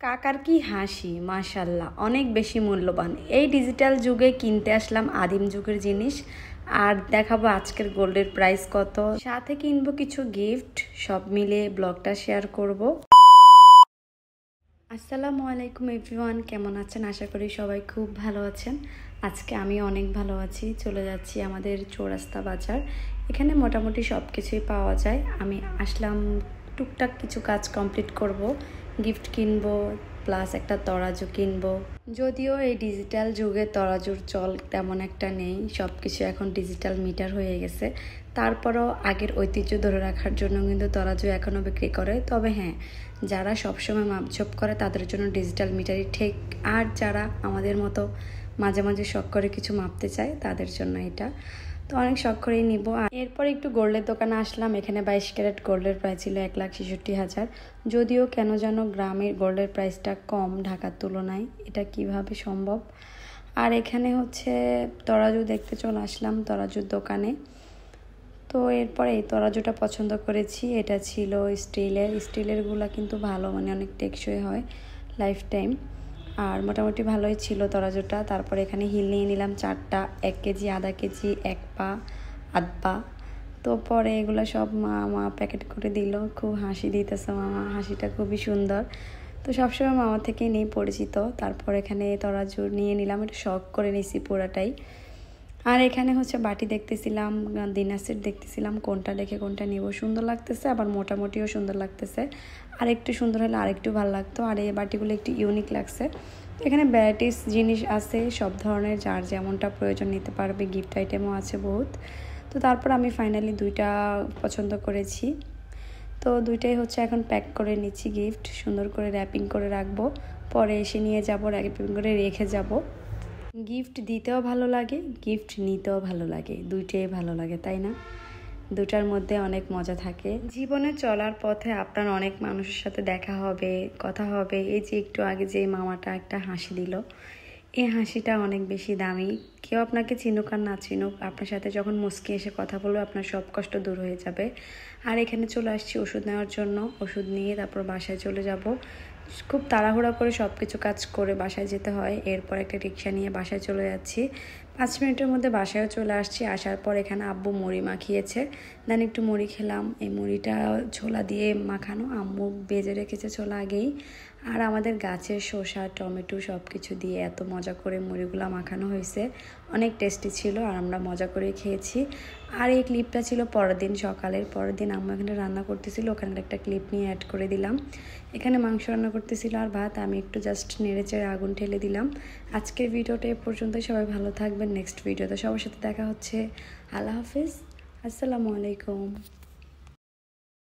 কাকার কি হাসি, মাশাল্লাহ, অনেক বেশি মূল্যবান। এই ডিজিটাল যুগে কিনতে আসলাম আদিম যুগের জিনিস, আর দেখাবো আজকের গোল্ডের প্রাইস কত, সাথে কিনবো কিছু গিফট। সব মিলে ব্লগটা শেয়ার করব। আসসালামু আলাইকুম এভরিওয়ান, কেমন আছেন? আশা করি সবাই খুব ভালো আছেন। আজকে আমি অনেক ভালো আছি। চলে যাচ্ছি আমাদের চৌরাস্তা বাজার। এখানে মোটামুটি সব কিছুই পাওয়া যায়। আমি আসলাম টুকটাক কিছু কাজ কমপ্লিট করব, গিফট কিনবো, প্লাস একটা তরাজু কিনবো। যদিও এই ডিজিটাল যুগে তরাজুর চল তেমন একটা নেই, সব কিছু এখন ডিজিটাল মিটার হয়ে গেছে। তারপরও আগের ঐতিহ্য ধরে রাখার জন্য কিন্তু তরাজু এখনও বিক্রি করে। তবে হ্যাঁ, যারা সবসময় মাপঝোপ করে তাদের জন্য ডিজিটাল মিটারই ঠিক, আর যারা আমাদের মতো মাঝে মাঝে শখ করে কিছু মাপতে চায় তাদের জন্য এটা। তো অনেক শখ করেই নিব। আর এরপর একটু গোল্ডের দোকানে আসলাম। এখানে 22 ক্যারেট গোল্ডের প্রাইস ছিল 1,66,000। যদিও কেন যেন গ্রামের গোল্ডের প্রাইসটা কম ঢাকার তুলনায়, এটা কিভাবে সম্ভব। আর এখানে হচ্ছে তরাজু দেখতে চলে আসলাম তরাজুর দোকানে। তো এরপরে এই তরাজুটা পছন্দ করেছি। এটা ছিল স্টিলেরগুলো কিন্তু ভালো, মানে অনেক টেকসই হয়, লাইফ টাইম। আর মোটামুটি ভালোই ছিল তরাজুটা। তারপরে এখানে হিল নিয়ে নিলাম 4টা, 1 কেজি, আধা কেজি, 1 পা, আধ পা। তো পরে এগুলো সব মা প্যাকেট করে দিল। খুব হাসি দিতেছে মামা, হাসিটা খুবই সুন্দর। তো সবসময় মামা থেকেই নেই পরিচিত। তারপর এখানে তরাজু নিয়ে নিলাম, একটু শখ করে নিছি পুরাটাই। আর এখানে হচ্ছে বাটি দেখতেছিলাম, ডিনার সেট দেখতেছিলাম, কোনটা দেখে কোনটা নিব। সুন্দর লাগতেছে, আবার মোটামুটিও সুন্দর লাগতেছে। আর একটু সুন্দর হলে আরেকটু ভালো লাগতো। আর এই বাটিগুলো একটু ইউনিক লাগছে। এখানে ভ্যারাইটিস জিনিস আছে, সব ধরনের, যার যেমনটা প্রয়োজন নিতে পারবে। গিফট আইটেমও আছে বহুত। তো তারপর আমি ফাইনালি 2টা পছন্দ করেছি। তো 2টাই হচ্ছে এখন প্যাক করে নিচ্ছি গিফট, সুন্দর করে র্যাপিং করে রাখবো। পরে এসে নিয়ে যাব, র্যাপিং করে রেখে যাব। গিফট দিতেও ভালো লাগে, গিফট নিতেও ভালো লাগে, দুইটাই ভালো লাগে, তাই না? দুটার মধ্যে অনেক মজা থাকে। জীবনে চলার পথে আপনার অনেক মানুষের সাথে দেখা হবে, কথা হবে। এই যে একটু আগে যে মামাটা একটা হাসি দিল, এই হাসিটা অনেক বেশি দামি। কেউ আপনাকে চিনুক আর না চিনুক, আপনার সাথে যখন মুস্কি এসে কথা বলবে আপনার সব কষ্ট দূর হয়ে যাবে। আর এখানে চলে আসছি ওষুধ নেওয়ার জন্য। ওষুধ নিয়ে তারপর বাসায় চলে যাব। খুব তাড়াহুড়া করে সব কিছু কাজ করে বাসায় যেতে হয়। এরপর একটা রিক্সা নিয়ে বাসায় চলে যাচ্ছি। 5 মিনিটের মধ্যে বাসায়ও চলে আসছি। আসার পর এখানে আব্বু মুড়ি মাখিয়েছে, দেন একটু মুড়ি খেলাম। এই মুড়িটা ছোলা দিয়ে মাখানো, আম্মু ভেজে রেখেছে ছোলা আগেই। আর আমাদের গাছের শসা, টমেটো সব কিছু দিয়ে এত মজা করে মুড়িগুলো মাখানো হয়েছে, অনেক টেস্টি ছিল। আর আমরা মজা করে খেয়েছি। আর এই ক্লিপটা ছিল পরের দিন সকালের। পরের দিন আম্মু এখানে রান্না করতেছিল, ওখানে একটা ক্লিপ নিয়ে অ্যাড করে দিলাম। এখানে মাংস রান্না করতেছিল আর ভাত, আমি একটু জাস্ট নেড়েচেড়ে আগুন ঠেলে দিলাম। আজকের ভিডিওটা এ পর্যন্তই। সবাই ভালো থাকবেন। নেক্সট ভিডিওতে সবার সাথে দেখা হচ্ছে। আল্লাহ হাফিজ, আসসালামু আলাইকুম।